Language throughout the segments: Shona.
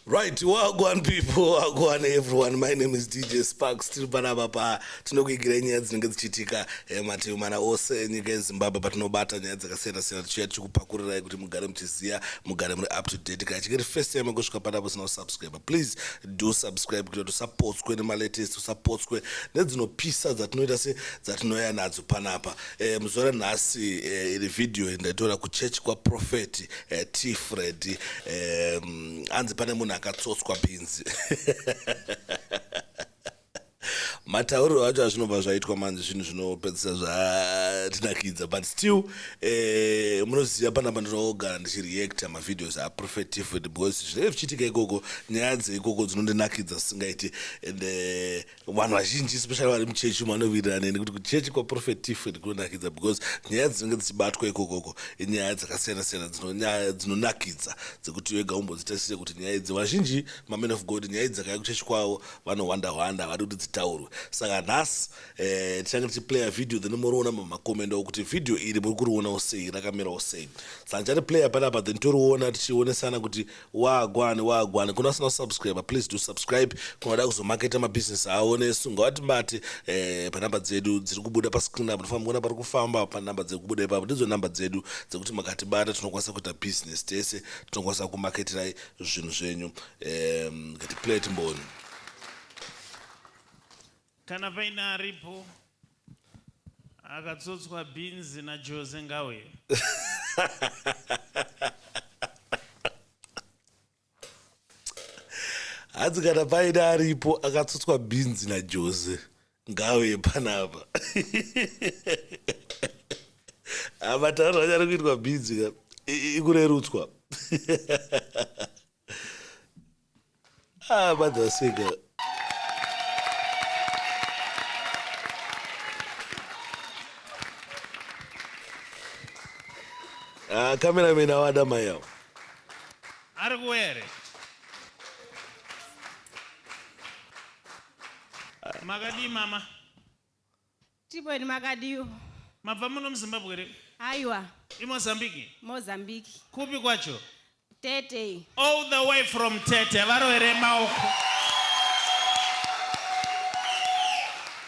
Right, wagwan people, wagwan everyone. My name is DJ Sparks. Still panapa tinokuigira nyaya dzinenge dzichiitika mateu mana ose enyika yeZimbabwe patinobata nyaya dzakasiyana-siyana tichiuya tichikupakurirai kuti mugare muchiziya, mugare muri up to date. Kana chingeri first time kusvika panapo usina kusubscribe, please do subscribe kuti usapotswe nemalatest, usapotswe nedzinopisa dzatinoita dzatinoya nadzo panapa. Muzuva ranhasi iri video ndaitora kuchechi kwaProphet T Freddy anzi pane munhu akatsotswa bhinzi. Matauriro acho azvinobva zvaitwa manzi zvinhu zvinopedzisa zvatinakidza, but still munoziva panapa ndinogara ndichireacta mavideos aProphet T Freddy because zvinenge zvichiitika ikoko, nyaya dzeikoko dzinondinakidza zisingaiti, and vanhu vazhinji especially vari muchechi vanowirirana neni kuti kuchechi kwaProphet T Freddy kunonakidza because nyaya dzinenge dzichibatwa ikokoko inyaya dzakasiyana-siyana dzinonakidza dzekuti wega umbodzitasire kuti nyaya idzi vazhinji mamen of God nyaya idzi dzakauya kuchechi kwavo vanowanda vari kuti dzitaurwe. Saka nhasi tichange tichiplaya video then muriona mumakomenda okuti video iri muri kuriona sei, rakamira sei. Saka ndichatiplaya panapa then toriona tichionesana kuti wagwani. Kuna asina kusubscribe, please do subscribe. Kunoda kuzomaketa mabusiness awo nesungawati mbati panamba dzedu dziri kubuda pascreen apo, nofamba kuona pari kufamba panamba dziri kubuda ipapo ndidzo namba dzedu dzekuti makatibata tinokwanisa kuita business tese, tinokwanisa kumaketirai zvinhu zvenyu. Ngatiplay timboni. Kana paina aripo akatsotswa bhinzi naJose ngawe. Hadzi kana paina aripo akatsotswa bhinzi naJose ngawe panapa. Matauriro acho ari kuitwa bhinzi ikurerutswa. Madzaseka. Cameraman awada mayawo. Ari kuwere. Makadi mama. Tipo ni makadiyo. Mabva muno muZimbabwe ere? Aiwa. IMozambique? Mozambique. Kupi kwacho? Tete. All the way from Tete. Varowere maoko.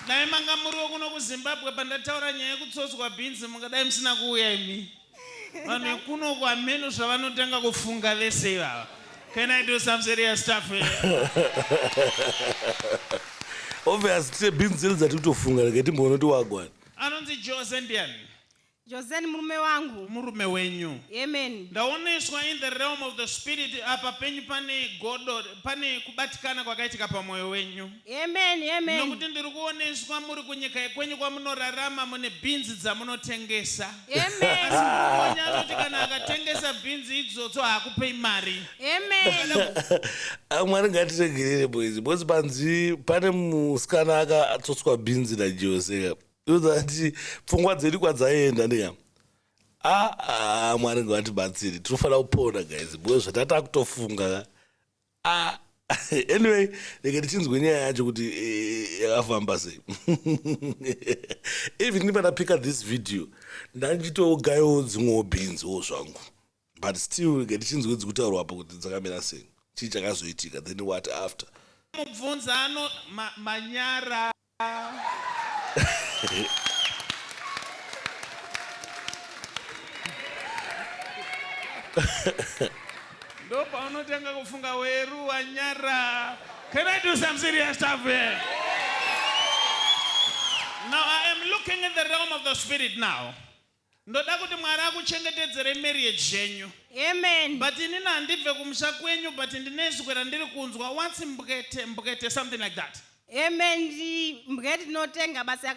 Dai manga muriwo kuno kuZimbabwe pandataura nyaya yekutsotswa bhinzi mungadai musina kuuya imi. Vanhu kuno kwameno zvavanotanga kufunga vese ivava. Can I do some serious stuff here? Obviously bhinzi dzati kutofunga ngeti mbono kuti wagwana. Anonzi Jose ndiani? Jose ni murume wangu. Murume wenyu. Amen. Ndaoneswa in the realm of the spirit apa penyu pane godo, pane kubatikana kwakaitika pamoyo wenyu. Amen. Nokuti ndiri kuoneswa muri kunyika yekwenyu kwamunorarama mune bhinzi dzamunotengesa. Amen. Kuti kana akatengesa bhinzi idzodzo haakupei mari. Amen. Mwari ngatitegerere boys. Bosi panzi pane musikana akatsotswa bhinzi naJose. Uzati pfungwa dzedu kwadzaenda ndeyama. Mwari ngatibatsire. Tinofanira kupona guys. Because zvatata kutofunga. Anyway, ndenge tichinzwe nyaya yacho kuti yakafamba sei. Even if I pick up this video, ndanjitogayo dzimwewo bhinziwo zvangu. But still ndenge tichinzwe dzikutaurwa apo kuti dzakamira sei. Chii chakazoitika, then what after? Mubvunza ano manyara. Ndo paunotenga kufunga weru wanyara. Can I do some serious stuff here? Now I am looking in the realm of the spirit now. Ndoda kuti Mwari akuchengetedzere marriage yenyu. Amen. But inini handibve kumusha kwenyu, but ndinezwera ndiri kunzwa once mbukete something like that. Amen. Mbuketi notenga basi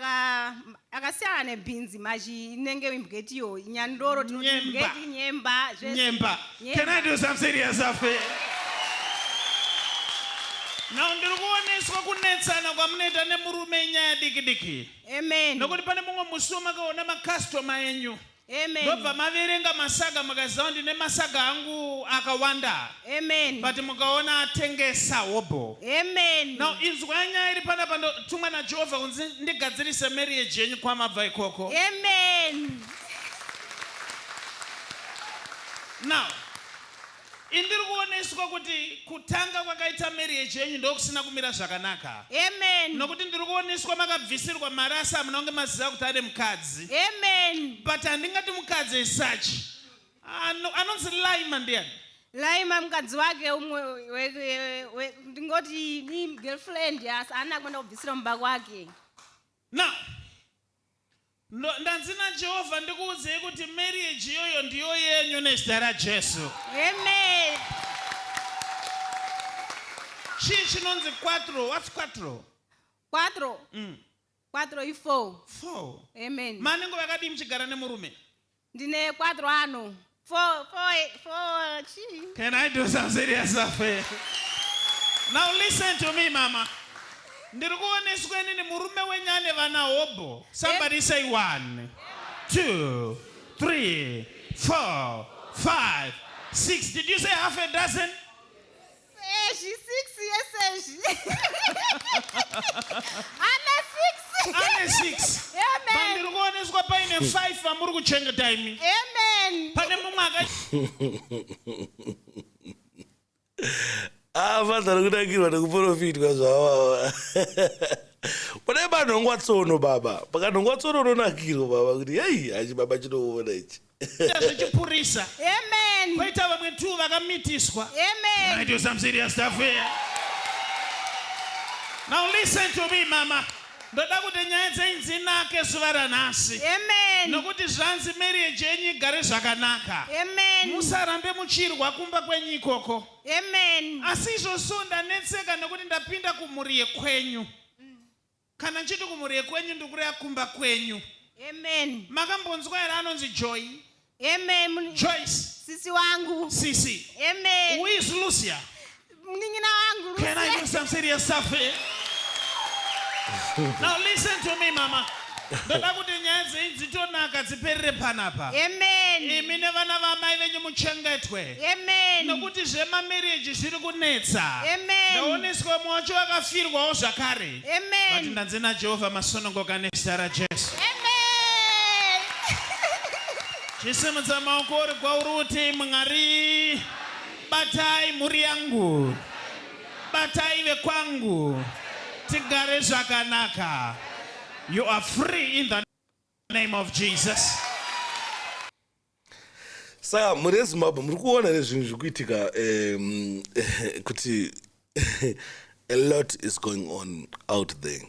akasiyana nebhinzi maji inenge mbuketi yo nyandoro tinoti mbuketi nyemba. Can I do some serious stuff here? Now ndiri kuoneswa kunetsana kwamunoita nemurume nyaya diki. Amen. Nokuti pane mumwe musi makaona makastoma enyu. Amen. Ndobva maverenga masaga makaziva ndine masaga angu akawanda. Amen. But mukaona atengesa hobo. Amen. Now inzwa nyaya iri panapa tumwa naJehovha kunzi ndigadzirise marriage yenyu kwamabva ikoko. Amen. Now indiri kuoneswa kuti kutanga kwakaita marriage yenyu ndokusina kumira zvakanaka. Amen. Nokuti ndiri kuoneswa makabvisirwa mari asi hamuna kunge maziva kuti ane mukadzi. Amen. But handingati mukadzi as such. Anonzi Laima ndiani? Laima mukadzi wake umwe ndingoti ni girlfriend yas ana kwenda kubvisira mumba kwake. Now, ndanzina Jehovah ndikuudzei kuti marriage iyoyo ndiyo yenyu nezita raJesu. Amen. Chii chinonzi quattro? What's quattro? Quattro. Quattro i four. Four. Amen. Manengo yakadi mchigara nemurume? Ndine quattro ano. Four. Can I do some serious stuff here? Now listen to me, mama. Ndirikuoneswa nini murume wenyane vana hobo. Somebody say 1, 2, 3, 4, 5, 6. Did you say half a dozen? She's 6 years. Anna 6. Amen. Ndirikuoneswa paine 5 vamuri kuchengeta imi. Amen. Pane mumwe Father kudakirwa nekuprofitwa zvavawa. Pane panhongwa tsono baba. Pakanhongwa tsono unonakirwa baba kuti hey hachi baba chinoona ichi. Zvichipurisa. Amen. Koita vamwe 2 vakamitiswa. Amen. I do some serious stuff here. Now listen to me, mama. Ndoda kuti nyaya dzenyu dzinake zuva ranhasi. Amen. Nokuti zvanzi marriage yenyu igare zvakanaka. Amen. Musarambe muchirwa kumba kwenyu ikoko. Amen. Asi izvozvo ndanetseka nokuti ndapinda kumhuri yekwenyu. Kana nchiti kumhuri yekwenyu ndikureva kumba kwenyu. Amen. Makambonzwa here anonzi Joy? Amen. Joyce. Sisi wangu. Sisi. Amen. Who is Lucia? Mningina wangu. Can I do some serious stuff here? Now listen to me, mama. Ndoda kuti nyaya dzenyu dzitonaka dziperere panapa. Amen. Imi nevana vamai venyu muchengetwe. Amen. Nokuti zvemamarriage zviri kunetsa. Amen. Ndaoneswa mumwe wacho akafirwawo zvakare. Amen. But ndanze naJehovha masonongoka nezita raJesu. Amen. Chisimudza maoko uri kwauri uti Mwari, batai mhuri yangu, batai vekwangu, tigare zvakanaka. You are free in the name of Jesus. Saka muri eZimbabwe muri kuona nezvinhu zviri kuitika kuti a lot is going on out there.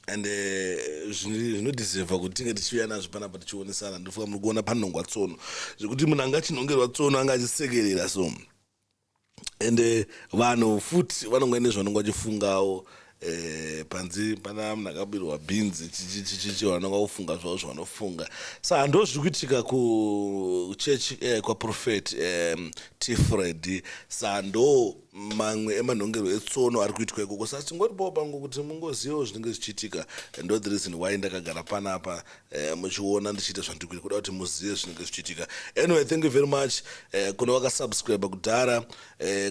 And zvinodiseva kuti tinge tichiuya nazvo panapa tichionesana. Ndofunga muri kuona panhongwa tsono zvekuti munhu anga achinongerwa tsono anga achisekerera so. And vanhu futi vanongoenda nezvanonga vachifungawo. Panzi pana munhu akabirwa bhinzi chichi vanonga kufunga zvavo zvavanofunga. Saka ndo zviri kuitika kuchechi kwaProphet T Freddy. Saka ndo mamwe emanhongerwo etsono ari kuitwa ikoko. Saka tingoripawo pangu kuti mungozivawo zvinenge zvichiitika. Ndo the reason why ndakagara panapa muchiona ndichiita zvandiri kuda kuti muzive zvinenge zvichiitika. Anyway, thank you very much. Kuna vakasubscribe kudhara,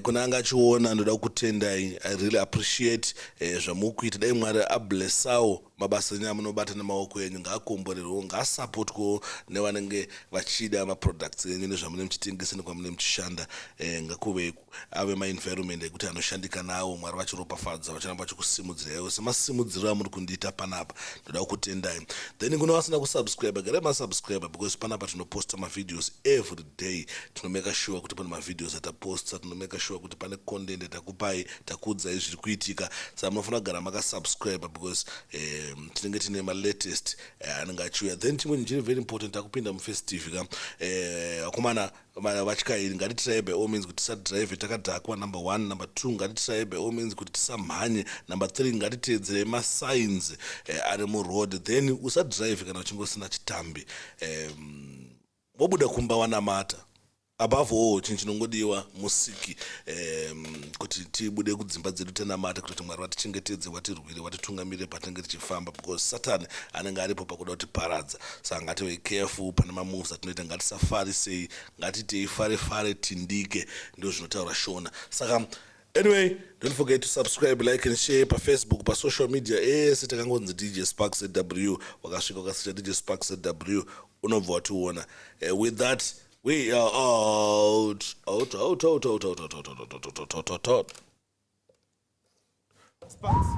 kuna anga achiona ndoda kukutendai. I really appreciate zvamukuita. Dai Mwari ablessawo mabasa enyu amunobata nemaoko enyu, ngaakomborerwewo, ngaasapotwewo nevanenge vachida maproducts enyu nezvamune muchitengesa nekwamune muchishanda. Ngakuve ave maenvironment ekuti anoshandika nawo. Mwari vachiropafadza, vacharamba vachikusimudziraiwo semasimudziro amuri kundiita panapa. Ndoda kukutendai. Then kuna vasina kusubscribe, garai masubscribe because panapa tinoposta mavideos every day. Tinomeka sure kuti pane mavideos ataposta, tinomeka sure kuti pane content atakupai, takuudzai zviri kuitika. Saka munofanira kugara makasubscribe because tinenge tine malatest anenge achiuya. Then chimwe chiri very important, takupinda mufestive ka vakomana vatyairi ngatitry by all means kuti tisadrive takadhakwa. Number 1. Number 2, ngatitry by all means kuti tisamhanye. Number 3, ngatiteedzere masigns ari muroad. Then usadrive kana uchingosina chitambi. Wobuda kumba wanamata. Above all, chinhu chinongodiwa musiki kuti tibude kudzimba dzedu tenamata kuti Mwari vatichengetedze, vatirwire, vatitungamire patinenge tichifamba because Satani anenge aripo pakuda kutiparadza. Saka ngative careful pane mamoves atinoita, ngatisafarisei, ngatitei fare tindike, ndio zvinotaura Shona. Saka anyway, don't forget to subscribe, like and share pa Facebook, pa social media. Takangonzi DJ Sparks ZW, wakasvika ukasicha DJ Sparks ZW, unobva wationa. With that, We are out. Sparks.